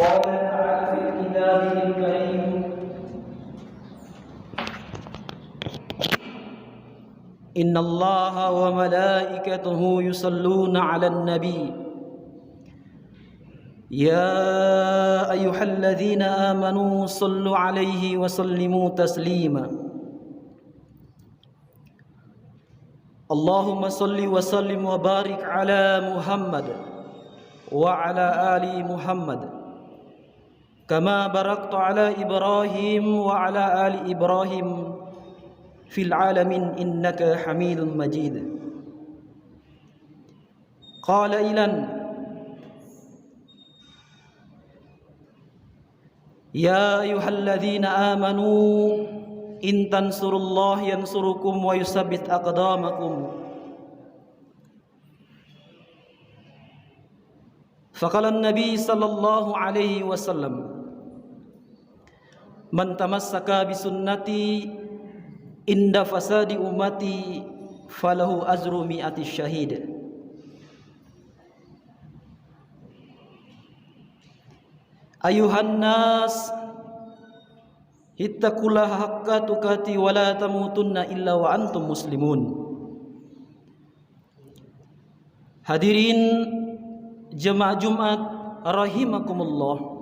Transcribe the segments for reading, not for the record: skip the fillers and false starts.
قال تعالى في كتابه الكريم: إن الله وملائكته يصلون على النبي يا أيها الذين آمنوا صلوا عليه وسلموا تسليما اللهم صل وسلم وبارك على محمد وعلى آل محمد كما باركت على إبراهيم وعلى آل إبراهيم في العالمين إنك حميد مجيد. قال إلن: يا أيها الذين آمنوا إن تنصروا الله ينصركم ويثبت أقدامكم. فقال النبي صلى الله عليه وسلم: من تمسك بسنتي عند فساد أمتي فله أجر 100 شهيد. أيها الناس اتقوا الله حق تقاته ولا تموتن إلا وأنتم مسلمون. Hadirin jemaah Jumat rahimakumullah.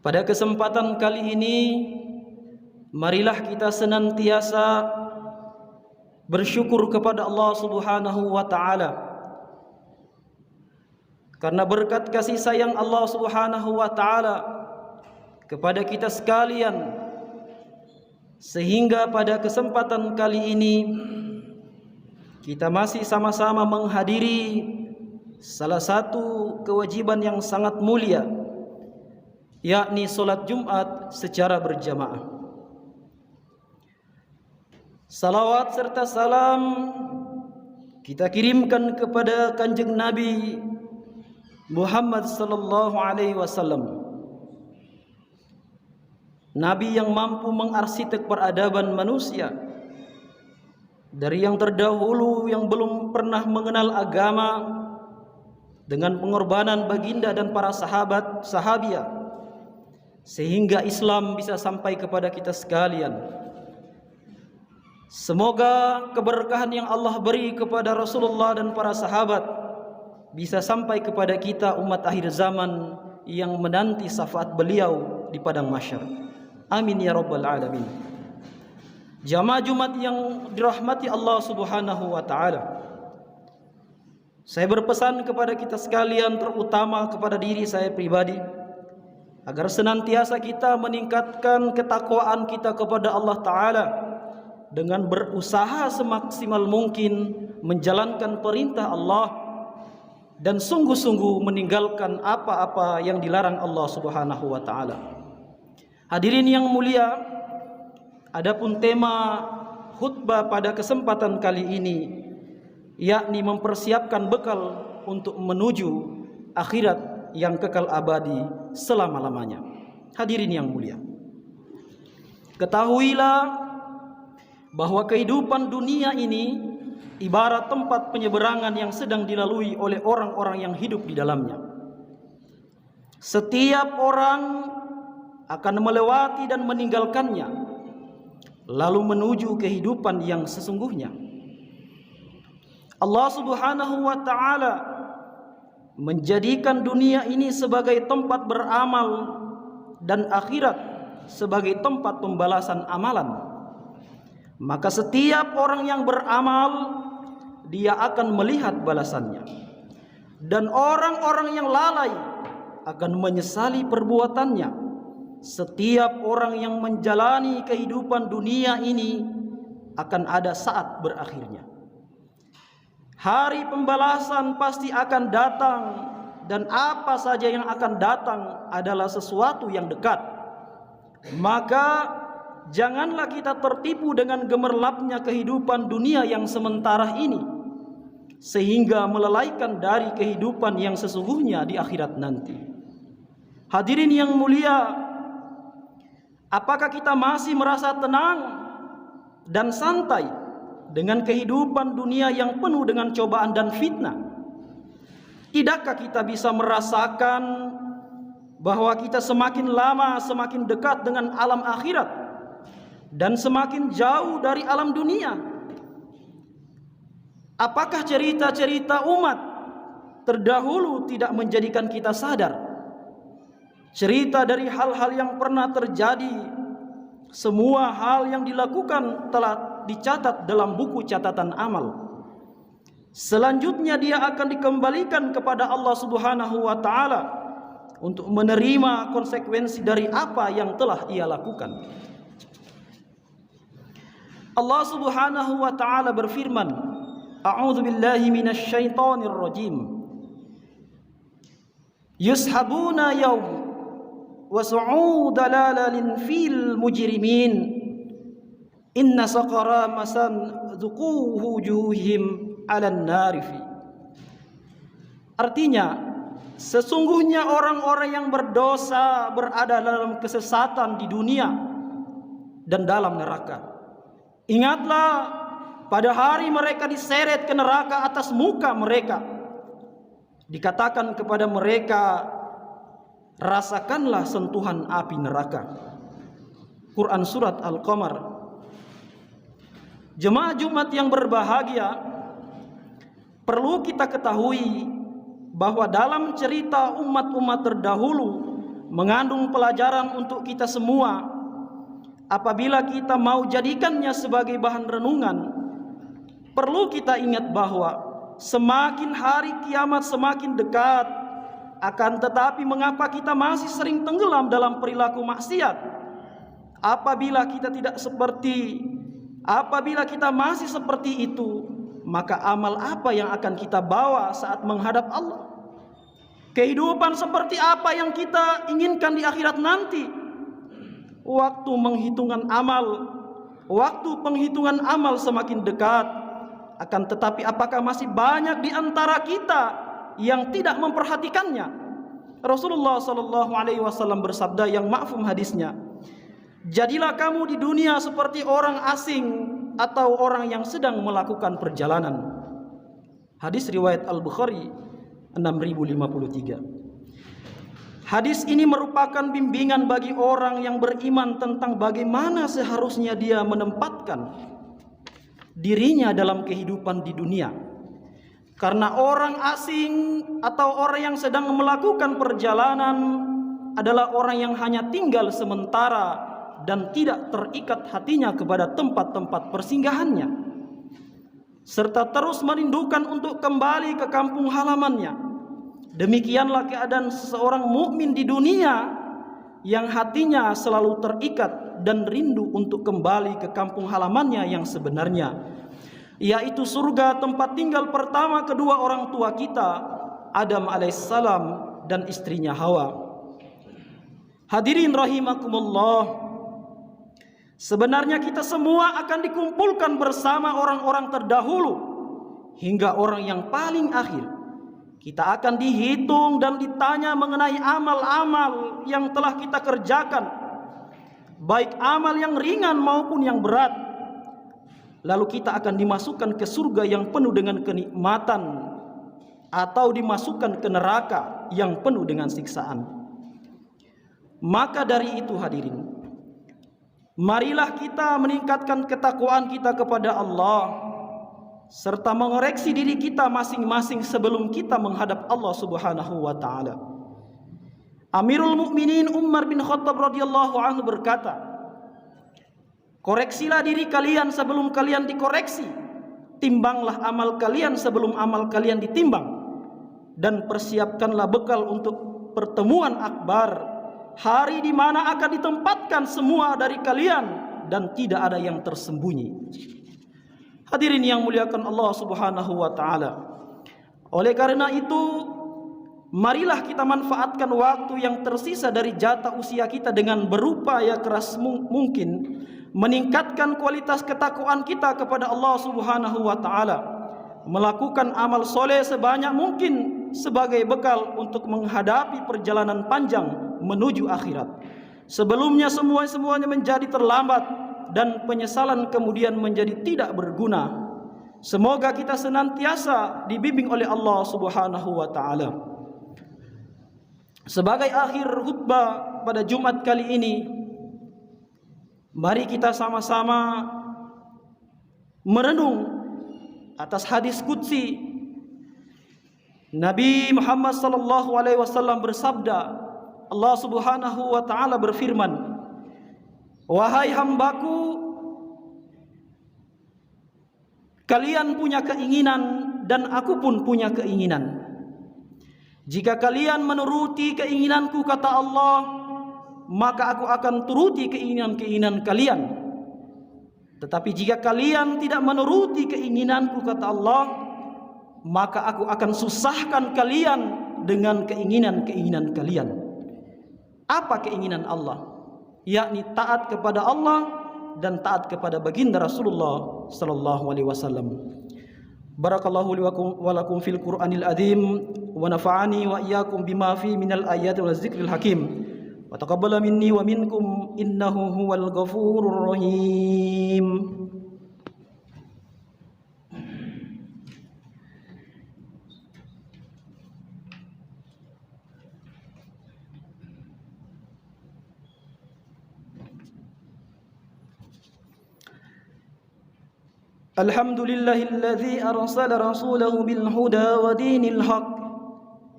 Pada kesempatan kali ini, marilah kita senantiasa bersyukur kepada Allah Subhanahu wa taala. Karena berkat kasih sayang Allah Subhanahu wa taala kepada kita sekalian, sehingga pada kesempatan kali ini kita masih sama-sama menghadiri salah satu kewajiban yang sangat mulia, yakni salat Jumat secara berjamaah. Salawat serta salam kita kirimkan kepada Kanjeng Nabi Muhammad sallallahu alaihi wasallam, Nabi yang mampu mengarsitek peradaban manusia, dari yang terdahulu yang belum pernah mengenal agama, dengan pengorbanan baginda dan para sahabiah, sehingga Islam bisa sampai kepada kita sekalian. Semoga keberkahan yang Allah beri kepada Rasulullah dan para sahabat bisa sampai kepada kita umat akhir zaman yang menanti syafaat beliau di padang mahsyar. Amin ya rabbal alamin. Jamaah Jumat yang dirahmati Allah Subhanahu wa taala, saya berpesan kepada kita sekalian, terutama kepada diri saya pribadi, agar senantiasa kita meningkatkan ketakwaan kita kepada Allah taala dengan berusaha semaksimal mungkin menjalankan perintah Allah dan sungguh-sungguh meninggalkan apa-apa yang dilarang Allah Subhanahu wa taala. Hadirin yang mulia, adapun tema khutbah pada kesempatan kali ini yakni mempersiapkan bekal untuk menuju akhirat yang kekal abadi selama-lamanya. Hadirin yang mulia, ketahuilah bahwa kehidupan dunia ini ibarat tempat penyeberangan yang sedang dilalui oleh orang-orang yang hidup di dalamnya. Setiap orang akan melewati dan meninggalkannya, lalu menuju kehidupan yang sesungguhnya. Allah Subhanahu wa taala menjadikan dunia ini sebagai tempat beramal dan akhirat sebagai tempat pembalasan amalan. Maka setiap orang yang beramal, dia akan melihat balasannya, dan orang-orang yang lalai akan menyesali perbuatannya. Setiap orang yang menjalani kehidupan dunia ini akan ada saat berakhirnya. Hari pembalasan pasti akan datang, dan apa saja yang akan datang adalah sesuatu yang dekat. Maka janganlah kita tertipu dengan gemerlapnya kehidupan dunia yang sementara ini, sehingga melalaikan dari kehidupan yang sesungguhnya di akhirat nanti. Hadirin yang mulia, apakah kita masih merasa tenang dan santai dengan kehidupan dunia yang penuh dengan cobaan dan fitnah? Tidakkah kita bisa merasakan bahwa kita semakin lama semakin dekat dengan alam akhirat dan semakin jauh dari alam dunia? Apakah cerita-cerita umat terdahulu tidak menjadikan kita sadar? Cerita dari hal-hal yang pernah terjadi, semua hal yang dilakukan telah dicatat dalam buku catatan amal. Selanjutnya dia akan dikembalikan kepada Allah Subhanahu wa taala untuk menerima konsekuensi dari apa yang telah ia lakukan. Allah Subhanahu wa taala berfirman, A'udzu billahi minasy syaithanir rajim. Yushabuna yaum wa su'ud dalalin fil mujrimin. Inna saqara masan dzuquhu wujuhihim 'alan narifi. Artinya, sesungguhnya orang-orang yang berdosa berada dalam kesesatan di dunia dan dalam neraka. Ingatlah pada hari mereka diseret ke neraka atas muka mereka. Dikatakan kepada mereka, rasakanlah sentuhan api neraka. Quran Surat Al-Qamar. Jemaah Jumat yang berbahagia, perlu kita ketahui bahwa dalam cerita umat-umat terdahulu mengandung pelajaran untuk kita semua. Apabila kita mau jadikannya sebagai bahan renungan, perlu kita ingat bahwa semakin hari kiamat semakin dekat. Akan tetapi mengapa kita masih sering tenggelam dalam perilaku maksiat? Apabila kita masih seperti itu, maka amal apa yang akan kita bawa saat menghadap Allah? Kehidupan seperti apa yang kita inginkan di akhirat nanti? Waktu penghitungan amal semakin dekat. Akan tetapi apakah masih banyak di antara kita yang tidak memperhatikannya? Rasulullah sallallahu alaihi wasallam bersabda yang ma'fum hadisnya, jadilah kamu di dunia seperti orang asing atau orang yang sedang melakukan perjalanan. Hadis riwayat Al-Bukhari 6053. Hadis ini merupakan bimbingan bagi orang yang beriman tentang bagaimana seharusnya dia menempatkan dirinya dalam kehidupan di dunia. Karena orang asing atau orang yang sedang melakukan perjalanan adalah orang yang hanya tinggal sementara dan tidak terikat hatinya kepada tempat-tempat persinggahannya, serta terus merindukan untuk kembali ke kampung halamannya. Demikianlah keadaan seseorang mukmin di dunia yang hatinya selalu terikat dan rindu untuk kembali ke kampung halamannya yang sebenarnya, yaitu surga, tempat tinggal pertama kedua orang tua kita, Adam alaihissalam dan istrinya Hawa. Hadirin rahimakumullah, sebenarnya kita semua akan dikumpulkan bersama orang-orang terdahulu hingga orang yang paling akhir. Kita akan dihitung dan ditanya mengenai amal-amal yang telah kita kerjakan, baik amal yang ringan maupun yang berat. Lalu kita akan dimasukkan ke surga yang penuh dengan kenikmatan atau dimasukkan ke neraka yang penuh dengan siksaan. Maka dari itu hadirin, marilah kita meningkatkan ketakwaan kita kepada Allah serta mengoreksi diri kita masing-masing sebelum kita menghadap Allah Subhanahu wa taala. Amirul Mukminin Umar bin Khattab radhiyallahu anhu berkata, koreksilah diri kalian sebelum kalian dikoreksi, timbanglah amal kalian sebelum amal kalian ditimbang, dan persiapkanlah bekal untuk pertemuan akbar, hari di mana akan ditempatkan semua dari kalian dan tidak ada yang tersembunyi. Hadirin yang muliakan Allah Subhanahu wa taala. Oleh karena itu, marilah kita manfaatkan waktu yang tersisa dari jatah usia kita dengan berupaya keras mungkin meningkatkan kualitas ketakwaan kita kepada Allah Subhanahu wa taala, melakukan amal soleh sebanyak mungkin sebagai bekal untuk menghadapi perjalanan panjang menuju akhirat. Sebelumnya semuanya menjadi terlambat dan penyesalan kemudian menjadi tidak berguna. Semoga kita senantiasa dibimbing oleh Allah Subhanahu wa taala. Sebagai akhir khutbah pada Jumat kali ini, mari kita sama-sama merenung atas hadis qudsi. Nabi Muhammad sallallahu alaihi wasallam bersabda, Allah Subhanahu wa taala berfirman, "Wahai hambaku, kalian punya keinginan dan aku pun punya keinginan. Jika kalian menuruti keinginanku, kata Allah, maka aku akan turuti keinginan-keinginan kalian. Tetapi jika kalian tidak menuruti keinginanku, kata Allah, maka aku akan susahkan kalian dengan keinginan-keinginan kalian." Apa keinginan Allah? Yakni taat kepada Allah dan taat kepada baginda Rasulullah sallallahu alaihi wasallam. Barakallahu li wa lakum fil Qur'anil azim wa nafa'ani wa iyyakum bima fi minal ayati wal zikril hakim. Wa taqabbala minni wa minkum innahu huwal ghafurur rahim. Alhamdulillahilladzi arsala rasulahu bil huda wa dinil haq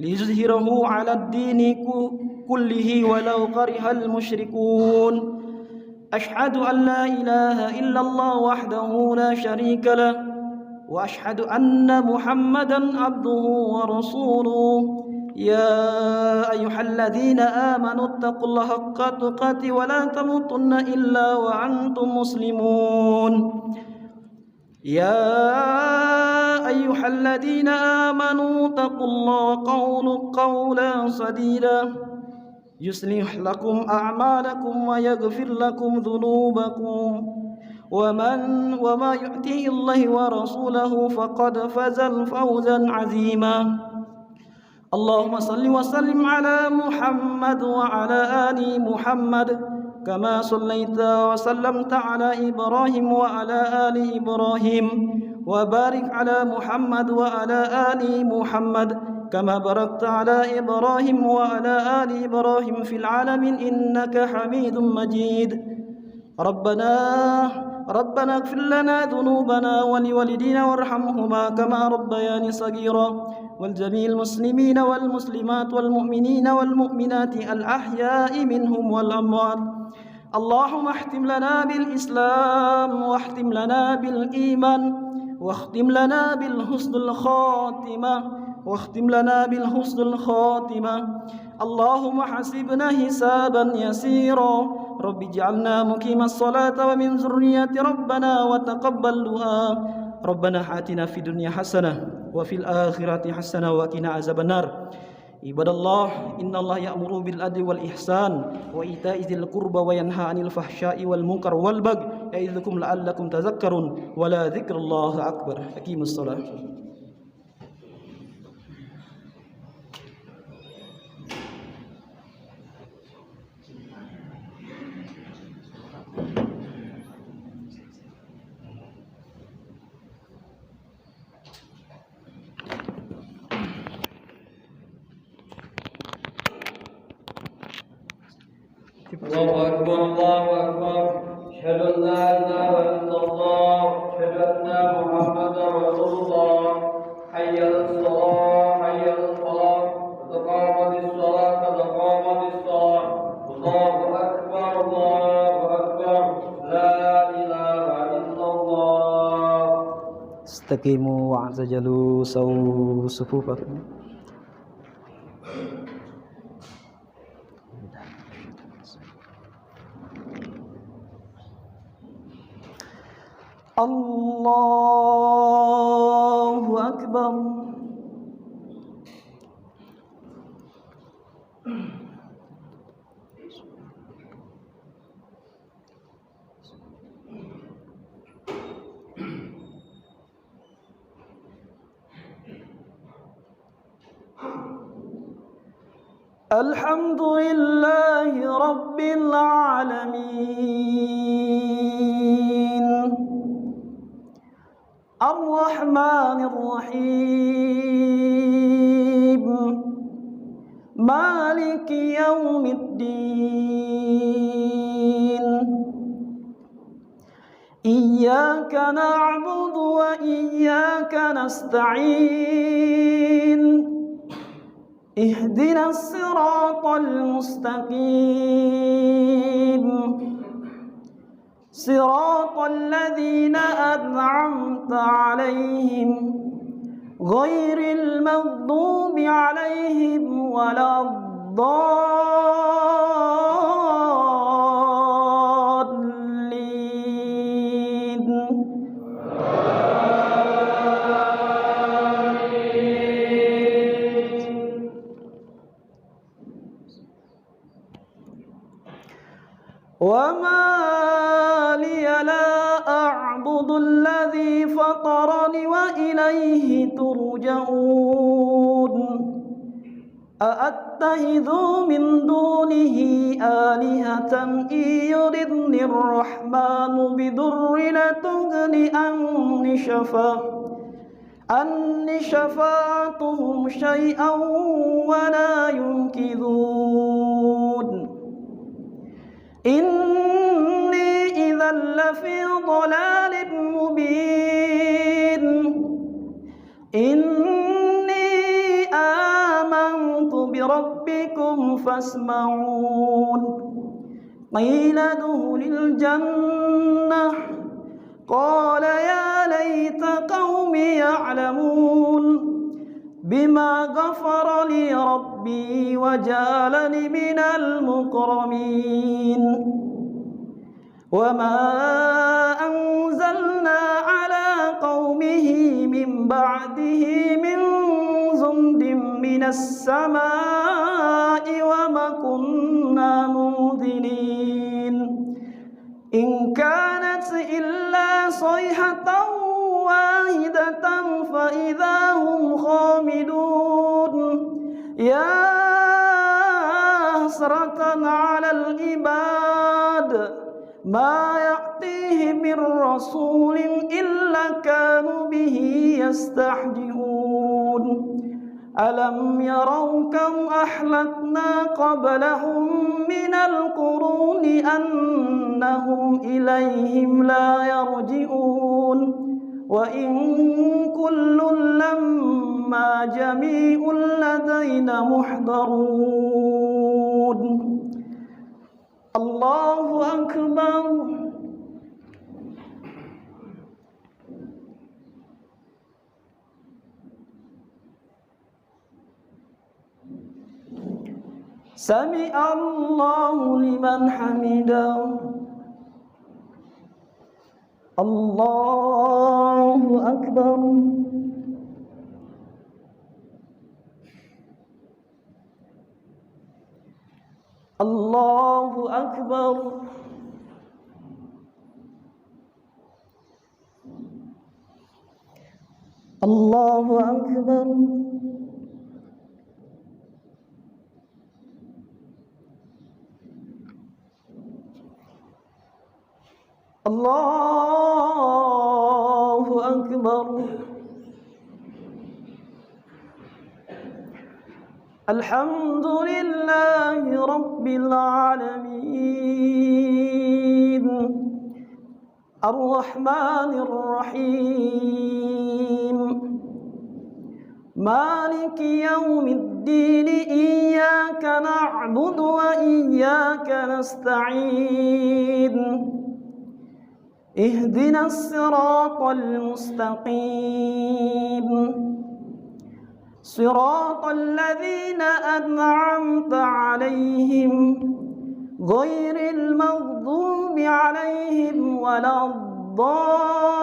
liyuzhirahu 'alad dini kullihi walau karihal musyrikun. Ashhadu an la ilaha illallah wahdahu la syarika lah wa ashhadu anna Muhammadan abduhu wa rasuluh. Ya ayyuhalladzina amanu taqullaha haqqa tuqatih wa la tamutunna illa wa antum muslimun. يا أيها الذين آمنوا اتقوا الله وقولوا قولا سديدا يصلح لكم أعمالكم ويغفر لكم ذنوبكم وما يؤتي الله ورسوله فقد فاز فوزا عظيما. اللهم صل وسلم على محمد وعلى آل محمد كما صليت وسلمت على إبراهيم وعلى آل إبراهيم وبارك على محمد وعلى آل محمد كما باركت على إبراهيم وعلى آل إبراهيم في العالمين إنك حميد مجيد. ربنا اغفر لنا ذنوبنا ولوالدينا وارحمهما كما ربياني صغيرا والجميع المسلمين والمسلمات والمؤمنين والمؤمنات الأحياء منهم والأموات. اللهم اختم لنا بالإسلام واختم لنا بالإيمان واختم لنا بالحسن الخاتمة واختم لنا بالحسن الخاتمة. اللهم حسبنا حسابا يسيرا. رب اجعلنا مقيم الصلاة ومن ذرية ربنا وتقبل دعاء. ربنا آتنا في الدنيا حسنة وفي الآخرة حسنة وقنا عذاب النار. عباد الله إن الله يأمر بالعدل والإحسان وإيتاء ذي القربى وينهى عن الفحشاء والمنكر والبغي يعظكم لعلكم تذكرون ولا ذكر الله أكبر. أقيموا الصلاة. الله أكبر الله أكبر أشهد أن لا إله إلا الله أشهد أن محمدا رسول الله حي على الصلاة حي على الفلاح قد قامت الصلاة قد قامت الصلاة الله أكبر لا إله إلا الله. استقيموا واعتدلوا سووا صفوفكم. الله أكبر. الحمد لله رب العالمين الرحمن الرحيم مالك يوم الدين إياك نعبد وإياك نستعين اهدنا الصراط المستقيم صراط الذين أنعمت عليهم غير المغضوب عليهم ولا الضالين وما لي لا أعبد الذي فطرني وإليه ترجعون أأتخذ من دونه آلهة إن يردني الرحمن بضر لا تغن عني شفاعتهم شيئا ولا ينقذون إني إذا لفي ضلال مبين إني آمنت بربكم فاسمعون قيل ادخل الجنة قال يا ليت قومي يعلمون بما غفر لي ربي وجعلني من المكرمين وما أنزلنا على قومه من بعده من جند من السماء وما كنا منزلين إن كانت إلا صيحة واحدة فإذا هم خامدون يا حسرة على العباد ما يأتيهم من رسول إلا كانوا به يستهزئون ألم يروا كم أهلكنا قبلهم من القرون أنهم إليهم لا يرجعون وإن كل لما جميع لدينا محضرون الله أكبر سمع الله لمن حمده الله أكبر الله أكبر الله أكبر الله أكبر الحمد لله رب العالمين الرحمن الرحيم مالك يوم الدين إياك نعبد وإياك نستعين اهدنا الصراط المستقيم صراط الذين أنعمت عليهم غير المغضوب عليهم ولا الضالين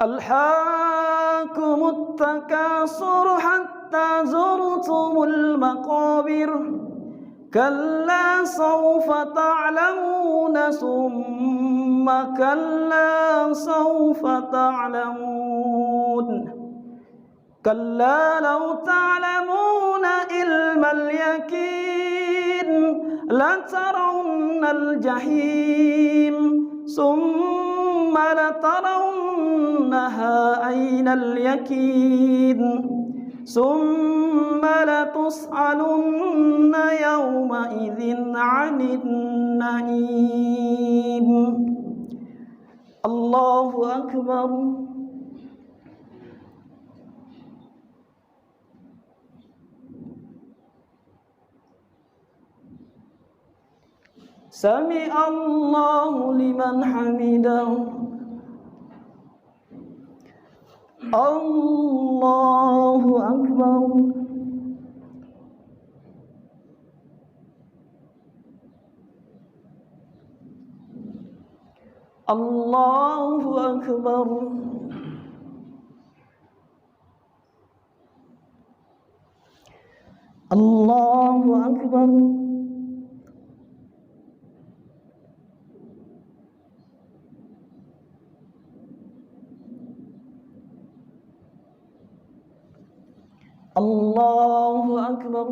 ألهاكم التكاثر حتى زرتم المقابر كلا سوف تعلمون ثم كلا سوف تعلمون كلا لو تعلمون علم اليقين لترون الجحيم ثم لترونها عين اليقين ثم لتسألن يومئذ عن النعيم. الله أكبر. سمع الله لمن حمده. الله أكبر. الله أكبر. الله أكبر. الله أكبر.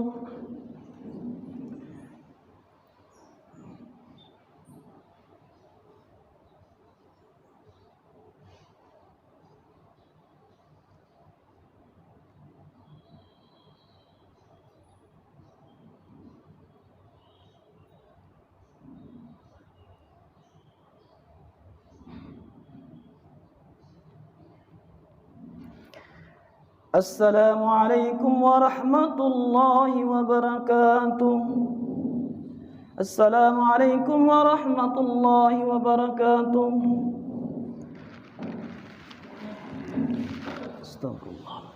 السلام عليكم ورحمة الله وبركاته. السلام عليكم ورحمة الله وبركاته. استغفر الله.